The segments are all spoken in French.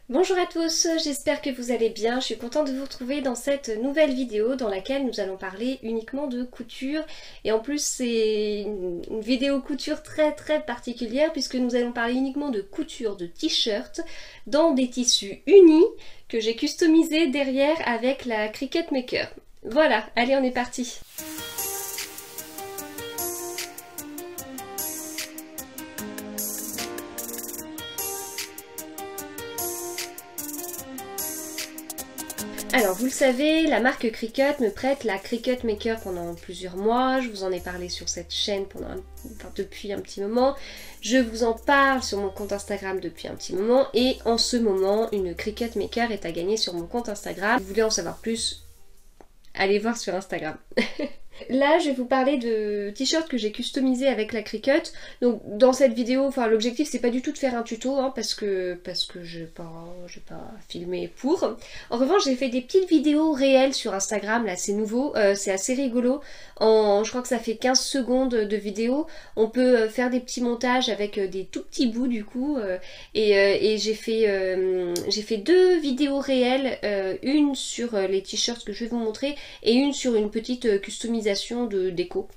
Bonjour à tous, j'espère que vous allez bien. Je suis contente de vous retrouver dans cette nouvelle vidéo dans laquelle nous allons parler uniquement de couture. Et en plus c'est une vidéo couture très particulière puisque nous allons parler uniquement de couture de t-shirts dans des tissus unis que j'ai customisés derrière avec la Cricut Maker. Voilà, allez on est parti. Alors vous le savez, la marque Cricut me prête la Cricut Maker pendant plusieurs mois, je vous en ai parlé sur cette chaîne depuis un petit moment, je vous en parle sur mon compte Instagram depuis un petit moment et en ce moment une Cricut Maker est à gagner sur mon compte Instagram. Si vous voulez en savoir plus, allez voir sur Instagram. Là, je vais vous parler de t-shirts que j'ai customisés avec la Cricut. Donc dans cette vidéo, enfin l'objectif c'est pas du tout de faire un tuto hein, parce que je vais pas filmer pour. En revanche, j'ai fait des petites vidéos réelles sur Instagram, là c'est nouveau, c'est assez rigolo. Je crois que ça fait 15 secondes de vidéo. On peut faire des petits montages avec des tout petits bouts du coup. Et j'ai fait deux vidéos réelles, une sur les t-shirts que je vais vous montrer et une sur une petite customisation de déco.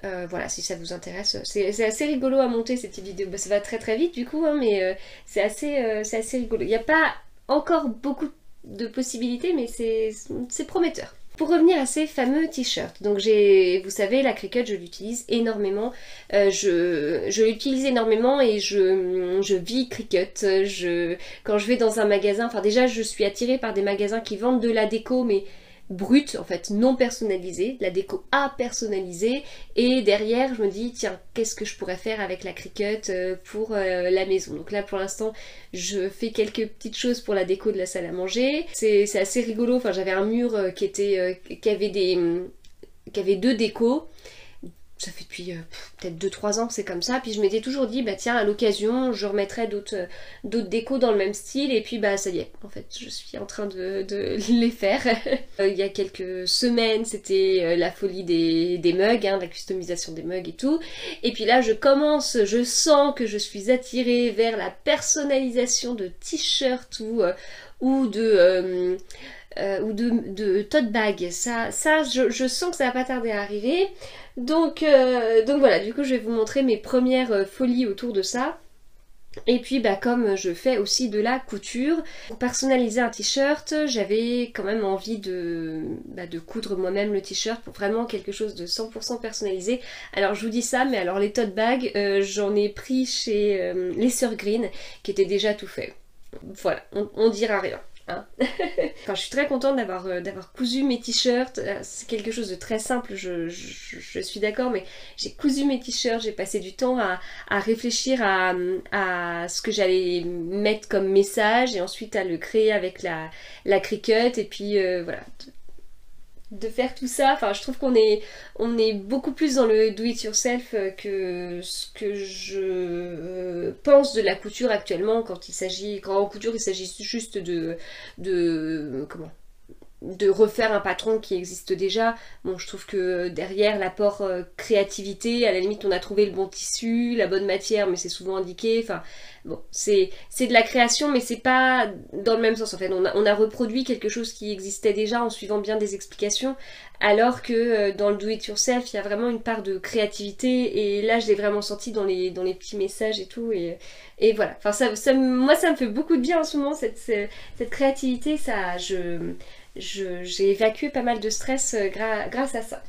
Voilà, si ça vous intéresse. C'est assez rigolo à monter cette petite vidéo. Bah, ça va très vite du coup, hein, mais c'est assez rigolo. Il n'y a pas encore beaucoup de possibilités, mais c'est prometteur. Pour revenir à ces fameux t-shirts, donc vous savez, la Cricut, je l'utilise énormément. Je l'utilise énormément et je vis Cricut. Quand je vais dans un magasin, enfin déjà, je suis attirée par des magasins qui vendent de la déco, mais brute en fait, non personnalisée, la déco à personnaliser et derrière je me dis tiens qu'est-ce que je pourrais faire avec la Cricut pour la maison. Donc là pour l'instant je fais quelques petites choses pour la déco de la salle à manger, c'est assez rigolo, enfin j'avais un mur qui avait deux décos. Ça fait depuis peut-être 2-3 ans que c'est comme ça, puis je m'étais toujours dit bah tiens à l'occasion je remettrai d'autres décos dans le même style et puis bah ça y est, en fait je suis en train de les faire. Il y a quelques semaines c'était la folie des mugs, hein, la customisation des mugs et tout, et puis là je sens que je suis attirée vers la personnalisation de t-shirts ou de tote bag. Je sens que ça va pas tarder à arriver. Donc voilà, du coup je vais vous montrer mes premières folies autour de ça. Et puis bah comme je fais aussi de la couture, pour personnaliser un t-shirt, j'avais quand même envie de coudre moi-même le t-shirt pour vraiment quelque chose de 100% personnalisé. Alors je vous dis ça, mais alors les tote bags, j'en ai pris chez les Sœurs Green qui étaient déjà tout fait. Voilà, on dira rien. Hein. Enfin, je suis très contente d'avoir cousu mes t-shirts. C'est quelque chose de très simple, je suis d'accord, mais j'ai cousu mes t-shirts, j'ai passé du temps à réfléchir à ce que j'allais mettre comme message et ensuite à le créer avec la Cricut et puis voilà. De faire tout ça, enfin je trouve qu'on est beaucoup plus dans le do it yourself que ce que je pense de la couture actuellement quand en couture il s'agit juste de refaire un patron qui existe déjà. Bon, je trouve que derrière l'apport créativité, à la limite on a trouvé le bon tissu, la bonne matière, mais c'est souvent indiqué, enfin bon, c'est de la création mais c'est pas dans le même sens en fait. On a reproduit quelque chose qui existait déjà en suivant bien des explications, alors que dans le do it yourself il y a vraiment une part de créativité et là je l'ai vraiment senti dans les petits messages et tout et voilà. Enfin moi ça me fait beaucoup de bien en ce moment cette créativité, j'ai évacué pas mal de stress grâce à ça.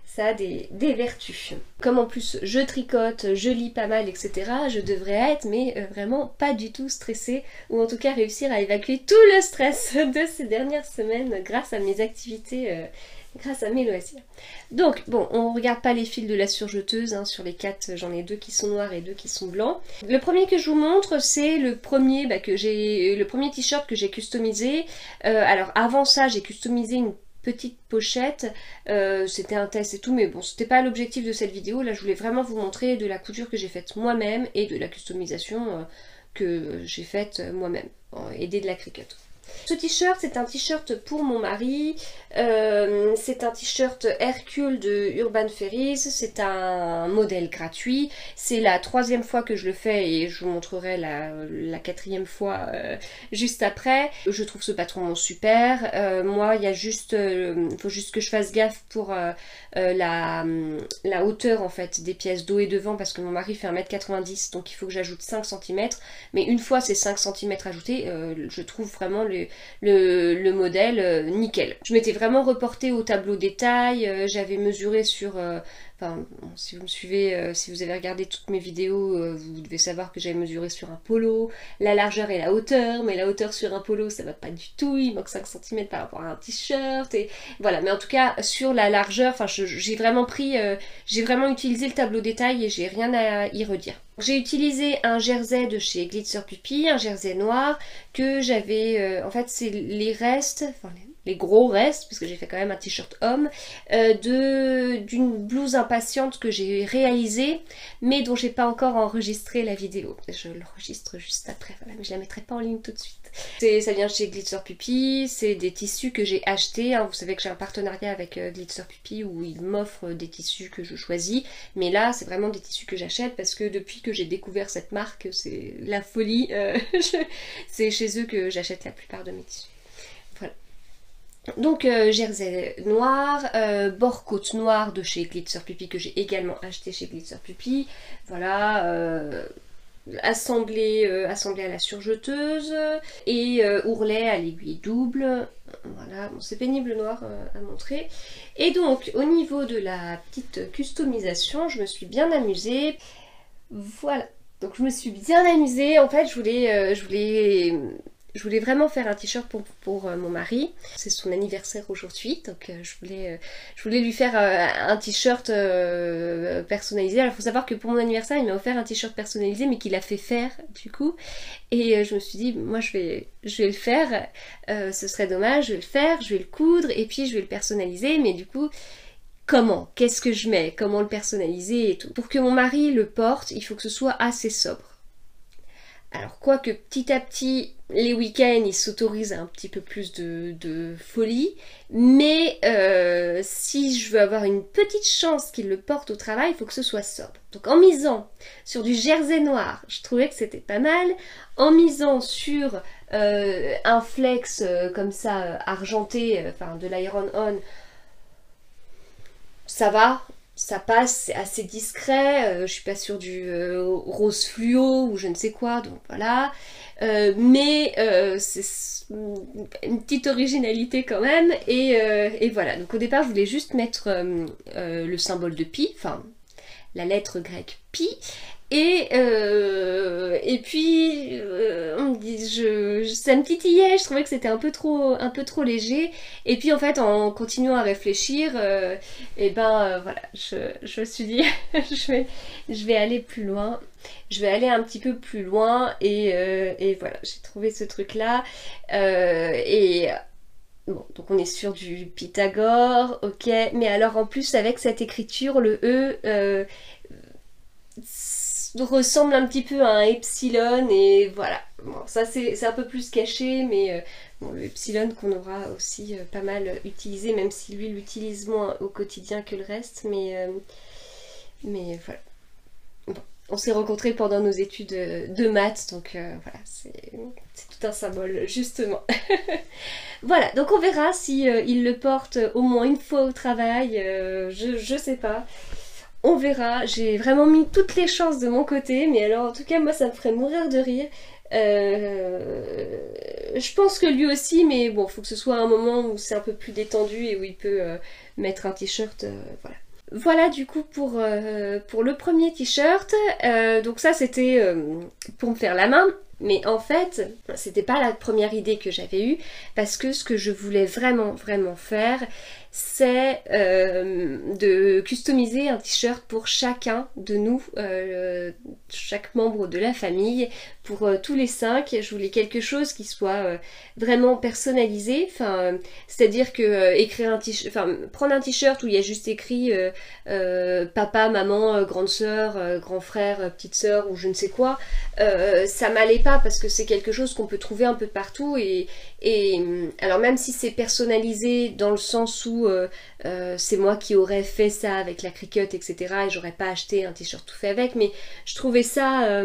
Ça a des vertus. Comme en plus je tricote, je lis pas mal, etc., je devrais être mais vraiment pas du tout stressée, ou en tout cas réussir à évacuer tout le stress de ces dernières semaines grâce à mes activités, grâce à mes loisirs. Donc bon, on regarde pas les fils de la surjeteuse, hein, sur les 4 j'en ai 2 qui sont noirs et 2 qui sont blancs. Le premier que je vous montre c'est le premier le premier t-shirt que j'ai customisé. Alors avant ça j'ai customisé une petite pochette, c'était un test et tout, mais bon c'était pas l'objectif de cette vidéo. Là je voulais vraiment vous montrer de la couture que j'ai faite moi-même et de la customisation que j'ai faite moi-même, aidée de la Cricut. Ce t-shirt, c'est un t-shirt pour mon mari, c'est un t-shirt Hercule de Urban Ferries, c'est un modèle gratuit, c'est la 3e fois que je le fais et je vous montrerai la 4e fois juste après. Je trouve ce patron super, moi il y a juste, faut juste que je fasse gaffe pour la hauteur en fait des pièces dos et devant parce que mon mari fait 1m90 donc il faut que j'ajoute 5 cm, mais une fois ces 5 cm ajoutés, je trouve vraiment le modèle nickel. Je m'étais vraiment reportée au tableau détail, j'avais mesuré sur... Enfin, bon, si vous me suivez, si vous avez regardé toutes mes vidéos, vous devez savoir que j'avais mesuré sur un polo, la largeur et la hauteur, mais la hauteur sur un polo ça va pas du tout, il manque 5 cm par rapport à un t-shirt, et voilà, mais en tout cas sur la largeur, enfin j'ai vraiment utilisé le tableau détail et j'ai rien à y redire. J'ai utilisé un jersey de chez Glitzer Puppy, un jersey noir que j'avais, en fait c'est les restes, enfin les gros restes, parce que j'ai fait quand même un t-shirt homme, d'une blouse impatiente que j'ai réalisée, mais dont j'ai pas encore enregistré la vidéo. Je l'enregistre juste après, voilà, mais je la mettrai pas en ligne tout de suite. Ça vient chez Glitzer Puppy, c'est des tissus que j'ai achetés, hein. Vous savez que j'ai un partenariat avec Glitzer Puppy où ils m'offrent des tissus que je choisis, mais là c'est vraiment des tissus que j'achète parce que depuis que j'ai découvert cette marque, c'est la folie, c'est chez eux que j'achète la plupart de mes tissus. Voilà. Donc jersey noir, bord-côte noir de chez Glitzer Puppy que j'ai également acheté chez Glitzer Puppy. Voilà, assemblé à la surjeteuse et ourlet à l'aiguille double. Voilà, bon, c'est pénible le noir à montrer. Et donc au niveau de la petite customisation, je me suis bien amusée. Voilà, donc je me suis bien amusée. En fait, je voulais vraiment faire un t-shirt pour mon mari. C'est son anniversaire aujourd'hui, donc je voulais lui faire un t-shirt personnalisé. Alors il faut savoir que pour mon anniversaire, il m'a offert un t-shirt personnalisé, mais qu'il a fait faire du coup. Et je me suis dit, moi je vais le faire, ce serait dommage, je vais le faire, je vais le coudre, et puis je vais le personnaliser, mais du coup... Comment? Qu'est-ce que je mets? Comment le personnaliser et tout. Pour que mon mari le porte, il faut que ce soit assez sobre. Alors quoique petit à petit, les week-ends, il s'autorise un petit peu plus de folie, mais si je veux avoir une petite chance qu'il le porte au travail, il faut que ce soit sobre. Donc en misant sur du jersey noir, je trouvais que c'était pas mal. En misant sur un flex comme ça, argenté, enfin de l'iron-on, ça va, ça passe, c'est assez discret, je suis pas sûre du rose fluo ou je ne sais quoi, donc voilà. Mais c'est une petite originalité quand même, et voilà. Donc au départ, je voulais juste mettre le symbole de pi, enfin la lettre grecque pi, et puis ça me titillait, je trouvais que c'était un peu trop léger, et puis en fait en continuant à réfléchir, voilà, je me suis dit je vais aller plus loin, je vais aller un petit peu plus loin, et voilà, j'ai trouvé ce truc là, bon, donc on est sur du Pythagore, ok, mais alors en plus avec cette écriture, le E ressemble un petit peu à un epsilon, et voilà. Bon, ça c'est un peu plus caché, mais bon, le epsilon qu'on aura aussi pas mal utilisé, même si lui l'utilise moins au quotidien que le reste, mais voilà. Bon, on s'est rencontrés pendant nos études de maths, donc voilà, c'est tout un symbole, justement. Voilà, donc on verra si il le porte au moins une fois au travail, je sais pas. On verra, j'ai vraiment mis toutes les chances de mon côté, mais alors en tout cas moi ça me ferait mourir de rire. Je pense que lui aussi, mais bon, faut que ce soit un moment où c'est un peu plus détendu et où il peut mettre un t-shirt, voilà. Voilà du coup pour le premier t-shirt, donc ça c'était pour me faire la main, mais en fait c'était pas la première idée que j'avais eue, parce que ce que je voulais vraiment faire, c'est de customiser un t-shirt pour chacun de nous, chaque membre de la famille, pour tous les 5. Je voulais quelque chose qui soit vraiment personnalisé, enfin, c'est-à-dire que écrire un t-shirt, enfin, prendre un t-shirt où il y a juste écrit papa, maman, grande sœur, grand frère, petite sœur ou je ne sais quoi, ça m'allait pas parce que c'est quelque chose qu'on peut trouver un peu partout et alors même si c'est personnalisé dans le sens où c'est moi qui aurais fait ça avec la Cricut, etc. et j'aurais pas acheté un t-shirt tout fait avec, mais je trouvais ça...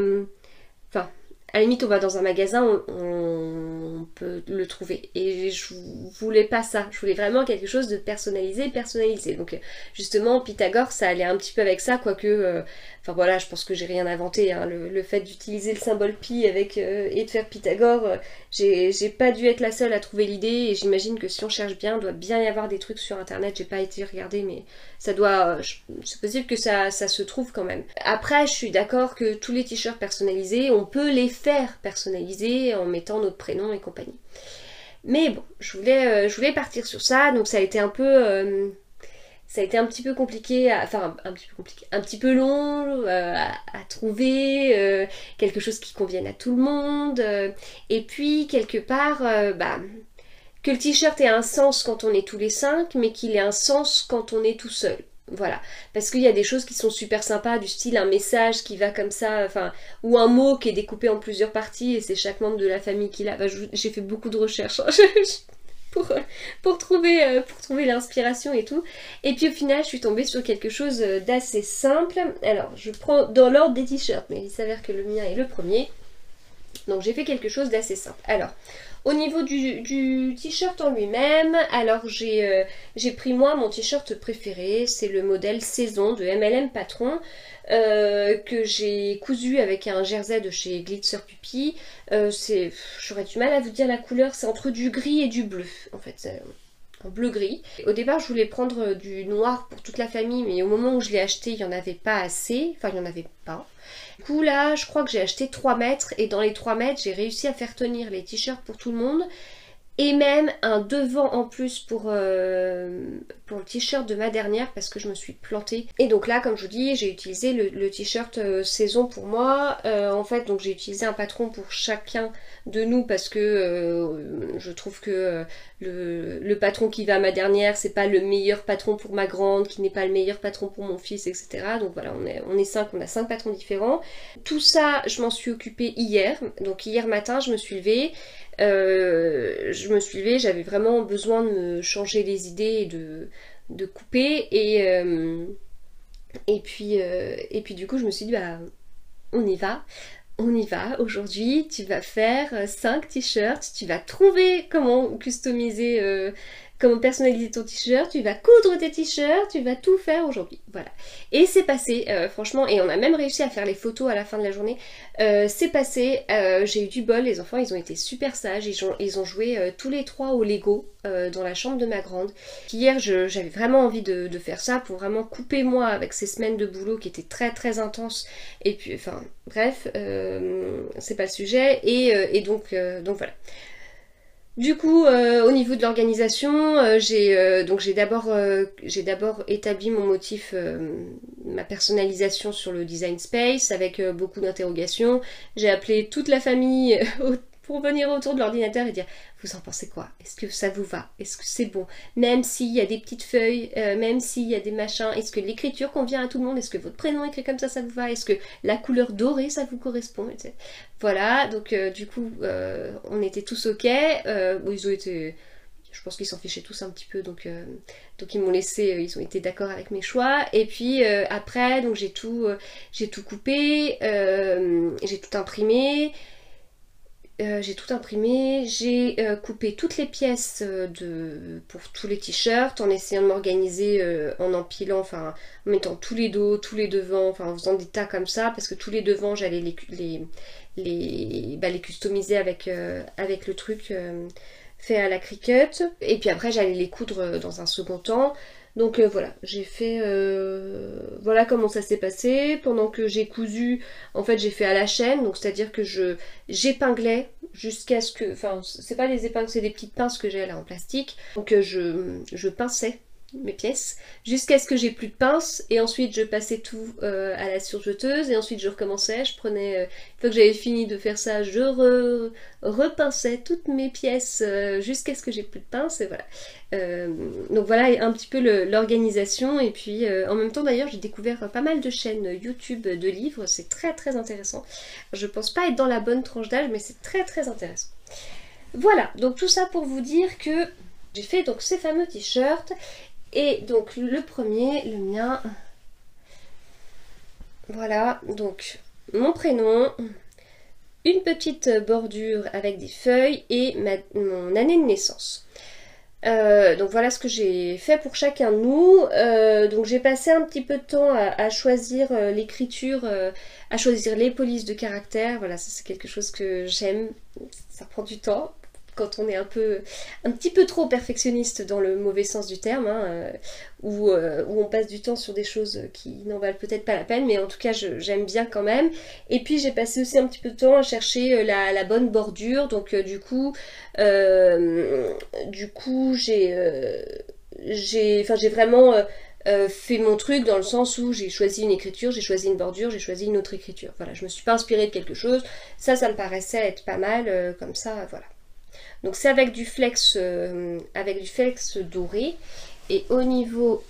Enfin, à la limite, on va dans un magasin, on peut le trouver. Et je voulais pas ça. Je voulais vraiment quelque chose de personnalisé. Donc, justement, Pythagore, ça allait un petit peu avec ça, quoique... Enfin voilà, je pense que j'ai rien inventé. Hein. Le fait d'utiliser le symbole pi avec, et de faire Pythagore, j'ai pas dû être la seule à trouver l'idée. Et j'imagine que si on cherche bien, il doit bien y avoir des trucs sur Internet. J'ai pas été regarder, mais ça doit... c'est possible que ça se trouve quand même. Après, je suis d'accord que tous les t-shirts personnalisés, on peut les faire personnaliser en mettant notre prénom et compagnie. Mais bon, je voulais partir sur ça, donc ça a été un peu... ça a été un petit peu compliqué, enfin un petit peu long à trouver, quelque chose qui convienne à tout le monde, et puis quelque part, que le t-shirt ait un sens quand on est tous les 5, mais qu'il ait un sens quand on est tout seul. Voilà, parce qu'il y a des choses qui sont super sympas, du style un message qui va comme ça, enfin, ou un mot qui est découpé en plusieurs parties et c'est chaque membre de la famille qui l'a. J'ai fait beaucoup de recherches pour trouver l'inspiration et tout. Et puis au final, je suis tombée sur quelque chose d'assez simple. Alors, je prends dans l'ordre des t-shirts, mais il s'avère que le mien est le premier. Donc j'ai fait quelque chose d'assez simple. Alors, au niveau du t-shirt en lui-même, alors j'ai pris moi mon t-shirt préféré, c'est le modèle Saison de MLM Patron, que j'ai cousu avec un jersey de chez Glitzer Puppy. J'aurais du mal à vous dire la couleur, c'est entre du gris et du bleu, en fait, c'est en bleu-gris. Au départ, je voulais prendre du noir pour toute la famille, mais au moment où je l'ai acheté, il n'y en avait pas assez, enfin il n'y en avait pas. Du coup là, je crois que j'ai acheté 3 mètres et dans les 3 mètres, j'ai réussi à faire tenir les t-shirts pour tout le monde et même un devant en plus pour le t-shirt de ma dernière parce que je me suis plantée. Et donc là, comme je vous dis, j'ai utilisé le t-shirt Saison pour moi. En fait, donc j'ai utilisé un patron pour chacun de nous parce que je trouve que le patron qui va à ma dernière, c'est pas le meilleur patron pour ma grande, qui n'est pas le meilleur patron pour mon fils, etc. Donc voilà, on est 5, on a 5 patrons différents. Tout ça, je m'en suis occupée hier. Donc hier matin, je me suis levée. J'avais vraiment besoin de me changer les idées et de couper et puis du coup je me suis dit bah on y va aujourd'hui, tu vas faire 5 t-shirts, tu vas trouver comment customiser, comment personnaliser ton t-shirt, tu vas coudre tes t-shirts, tu vas tout faire aujourd'hui, voilà. Et c'est passé, franchement, et on a même réussi à faire les photos à la fin de la journée, c'est passé, j'ai eu du bol, les enfants ils ont été super sages, ils ont joué tous les 3 au Lego dans la chambre de ma grande. Hier j'avais vraiment envie de faire ça pour vraiment couper moi avec ces semaines de boulot qui étaient très très intenses, et puis enfin bref, c'est pas le sujet, et donc voilà. Du coup, au niveau de l'organisation, j'ai d'abord établi mon motif, ma personnalisation sur le design space avec beaucoup d'interrogations. J'ai appelé toute la famille pour venir autour de l'ordinateur et dire vous en pensez quoi? Est-ce que ça vous va? Est-ce que c'est bon? Même s'il y a des petites feuilles, même s'il y a des machins, est-ce que l'écriture convient à tout le monde? Est-ce que votre prénom écrit comme ça vous va? Est-ce que la couleur dorée ça vous correspond? Etc. Voilà, donc du coup on était tous ok. Bon, ils ont été... Je pense qu'ils s'en fichaient tous un petit peu, donc ils m'ont laissé, ils ont été d'accord avec mes choix. Et puis après, donc j'ai tout coupé, j'ai tout imprimé. J'ai coupé toutes les pièces pour tous les t-shirts en essayant de m'organiser en empilant, enfin en mettant tous les dos, tous les devants, enfin en faisant des tas comme ça parce que tous les devants j'allais les customiser avec le truc fait à la Cricut et puis après j'allais les coudre dans un second temps. Donc voilà, j'ai fait... voilà comment ça s'est passé. Pendant que j'ai cousu, en fait j'ai fait à la chaîne, donc c'est-à-dire que j'épinglais jusqu'à ce que... Enfin, c'est pas des épingles, c'est des petites pinces que j'ai là en plastique. Donc je pinçais mes pièces, jusqu'à ce que j'ai plus de pince, et ensuite je passais tout à la surjeteuse, et ensuite je recommençais, je prenais, une fois que j'avais fini de faire ça, je repinçais toutes mes pièces jusqu'à ce que j'ai plus de pince, et voilà. Donc voilà un petit peu l'organisation, et puis en même temps d'ailleurs j'ai découvert pas mal de chaînes YouTube de livres, c'est très très intéressant. Je pense pas être dans la bonne tranche d'âge, mais c'est très très intéressant. Voilà, donc tout ça pour vous dire que j'ai fait donc ces fameux t-shirts. Et donc le premier, le mien, voilà, donc mon prénom, une petite bordure avec des feuilles et mon année de naissance. Donc voilà ce que j'ai fait pour chacun de nous. Donc j'ai passé un petit peu de temps à choisir l'écriture, à choisir les polices de caractère. Voilà, ça c'est quelque chose que j'aime, ça prend du temps. Quand on est un petit peu trop perfectionniste dans le mauvais sens du terme, hein, où on passe du temps sur des choses qui n'en valent peut-être pas la peine, mais en tout cas j'aime bien quand même. Et puis j'ai passé aussi un petit peu de temps à chercher la bonne bordure, donc du coup j'ai vraiment fait mon truc dans le sens où j'ai choisi une écriture, j'ai choisi une bordure, j'ai choisi une autre écriture. Voilà, je me suis pas inspirée de quelque chose, ça me paraissait être pas mal, comme ça, voilà. Donc c'est avec du flex doré, et au niveau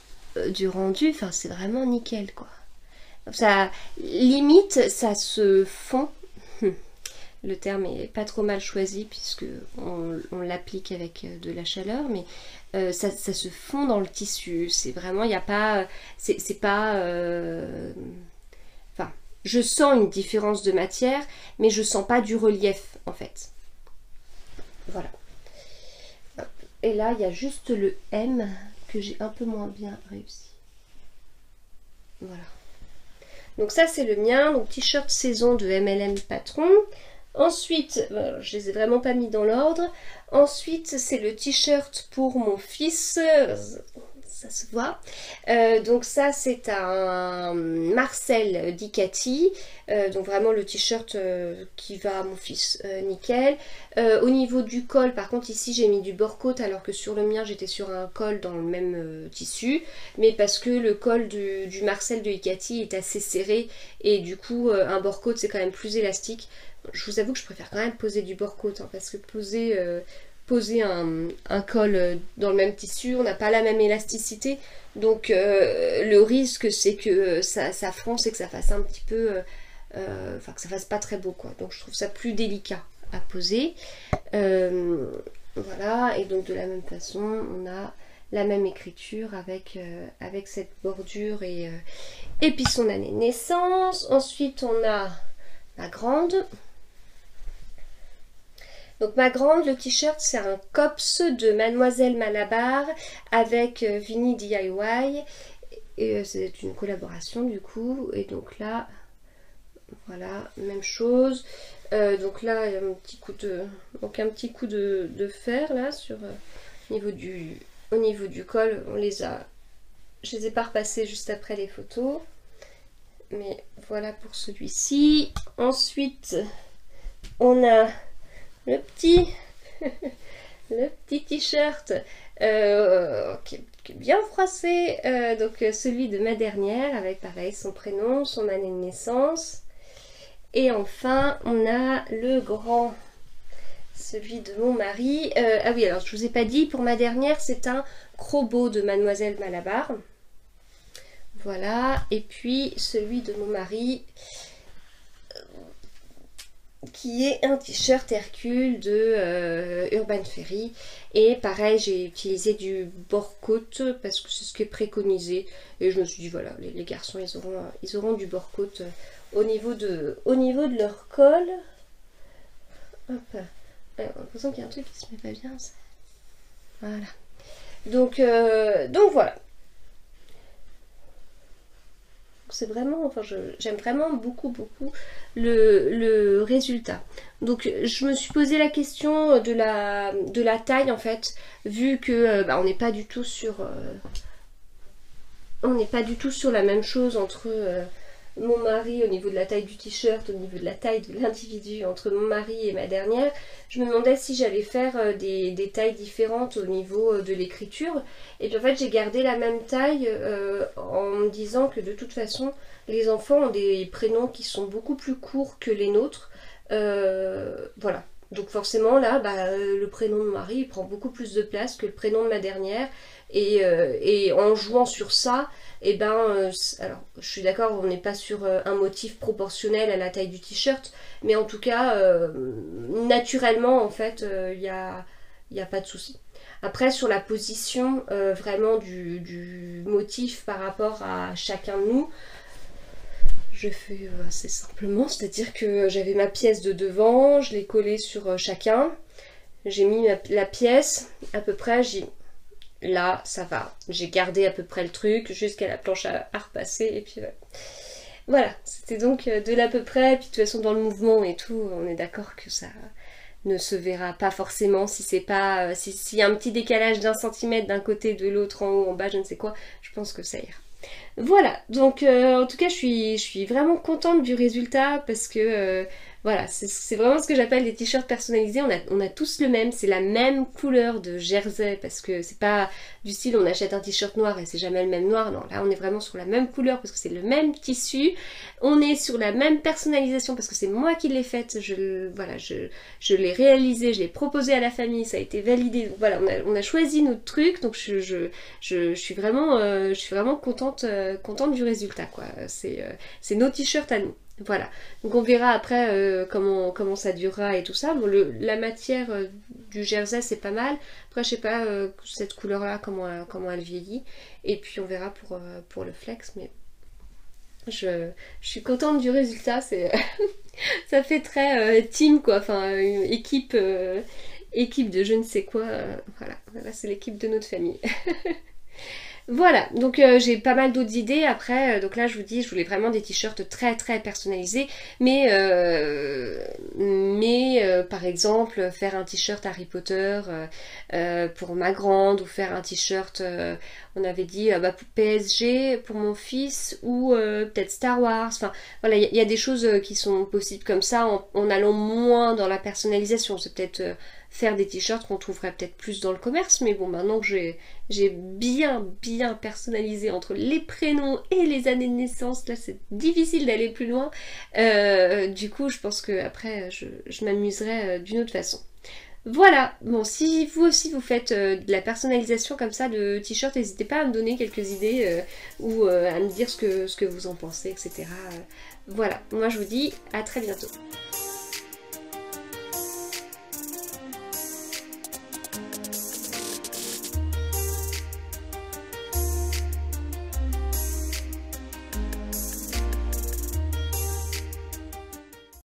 du rendu, enfin c'est vraiment nickel quoi. Ça limite, ça se fond. Le terme est pas trop mal choisi puisque on l'applique avec de la chaleur, mais ça se fond dans le tissu. C'est vraiment, il n'y a pas, c'est pas, enfin, je sens une différence de matière, mais je sens pas du relief en fait. Voilà. Et là, il y a juste le M que j'ai un peu moins bien réussi. Voilà. Donc ça, c'est le mien. Donc t-shirt saison de MLM Patron. Ensuite, je les ai vraiment pas mis dans l'ordre. Ensuite, c'est le t-shirt pour mon fils. Ça se voit. Donc ça c'est un Marcel Dicati, donc vraiment le t-shirt qui va à mon fils, nickel. Au niveau du col, par contre ici j'ai mis du bord-côte alors que sur le mien j'étais sur un col dans le même tissu, mais parce que le col du Marcel de Dicati est assez serré et du coup un bord-côte c'est quand même plus élastique. Je vous avoue que je préfère quand même poser du bord-côte, hein, parce que poser un col dans le même tissu, on n'a pas la même élasticité, donc le risque c'est que ça fronce et que ça fasse un petit peu, enfin que ça fasse pas très beau quoi, donc je trouve ça plus délicat à poser. Voilà, et donc de la même façon on a la même écriture avec cette bordure et puis son année de naissance. Ensuite on a ma grande. Donc ma grande, le t-shirt c'est un Cops de Mademoiselle Malabar avec Vinny DIY, et c'est une collaboration du coup, et donc là voilà, même chose. Donc là il y a un petit coup de fer là sur au niveau du col. Je les ai pas repassés juste après les photos, mais voilà pour celui-ci. Ensuite on a le petit t-shirt qui est bien froissé, donc celui de ma dernière avec pareil son prénom, son année de naissance. Et enfin on a le grand, celui de mon mari. Ah oui, alors je vous ai pas dit, pour ma dernière c'est un Crobeau de Mademoiselle Malabar. Voilà, et puis celui de mon mari qui est un t-shirt Hercule de Urban Ferry, et pareil j'ai utilisé du bord-côte parce que c'est ce qui est préconisé, et je me suis dit voilà, les garçons ils auront du bord-côte au niveau de leur col. Hop, j'ai l'impression qu'il y a un truc qui se met pas bien, ça. Voilà, donc voilà. C'est vraiment, enfin j'aime vraiment beaucoup le résultat. Donc je me suis posé la question de la taille en fait, vu que on n'est pas du tout sur la même chose entre mon mari au niveau de la taille du t-shirt, au niveau de la taille de l'individu entre mon mari et ma dernière, je me demandais si j'allais faire des tailles différentes au niveau de l'écriture. Et puis en fait j'ai gardé la même taille en me disant que de toute façon les enfants ont des prénoms qui sont beaucoup plus courts que les nôtres. Voilà. Donc forcément là, le prénom de mon mari il prend beaucoup plus de place que le prénom de ma dernière. Et en jouant sur ça, alors je suis d'accord, on n'est pas sur un motif proportionnel à la taille du t-shirt, mais en tout cas, naturellement en fait, il n'y a pas de souci. Après sur la position vraiment du motif par rapport à chacun de nous, je fais assez simplement, c'est-à-dire que j'avais ma pièce de devant, je l'ai collée sur chacun, j'ai mis la pièce à peu près, là ça va, j'ai gardé à peu près le truc jusqu'à la planche à repasser et puis voilà, c'était donc de l'à peu près, puis de toute façon dans le mouvement et tout, on est d'accord que ça ne se verra pas forcément si c'est pas, s'il y a un petit décalage d'1 centimètre d'un côté, de l'autre, en haut, en bas, je ne sais quoi, je pense que ça ira. Voilà, donc en tout cas je suis vraiment contente du résultat parce que voilà, c'est vraiment ce que j'appelle des t-shirts personnalisés. On a tous le même, c'est la même couleur de jersey parce que c'est pas du style on achète un t-shirt noir et c'est jamais le même noir. Non, là on est vraiment sur la même couleur parce que c'est le même tissu. On est sur la même personnalisation parce que c'est moi qui l'ai faite. Je l'ai réalisé, je l'ai proposé à la famille, ça a été validé. Donc voilà, on a choisi notre truc. Donc je suis vraiment contente du résultat quoi. C'est nos t-shirts à nous. Voilà, donc on verra après comment ça durera et tout ça. Bon, la matière du jersey c'est pas mal. Après je sais pas cette couleur là comment elle vieillit. Et puis on verra pour le flex. Mais je suis contente du résultat. Ça fait très team quoi. Enfin équipe de je ne sais quoi. Voilà c'est l'équipe de notre famille. Voilà, donc j'ai pas mal d'autres idées après, donc là je vous dis, je voulais vraiment des t-shirts très très personnalisés, mais par exemple faire un t-shirt Harry Potter pour ma grande, ou faire un t-shirt, on avait dit pour PSG pour mon fils, ou peut-être Star Wars, enfin voilà, il y a des choses qui sont possibles comme ça en allant moins dans la personnalisation, c'est peut-être... faire des t-shirts qu'on trouverait peut-être plus dans le commerce, mais bon, maintenant que j'ai bien personnalisé entre les prénoms et les années de naissance, là c'est difficile d'aller plus loin. Du coup, je pense que après je m'amuserai d'une autre façon. Voilà, bon, si vous aussi vous faites de la personnalisation comme ça de t-shirts, n'hésitez pas à me donner quelques idées ou à me dire ce que vous en pensez, etc. Voilà, moi je vous dis à très bientôt.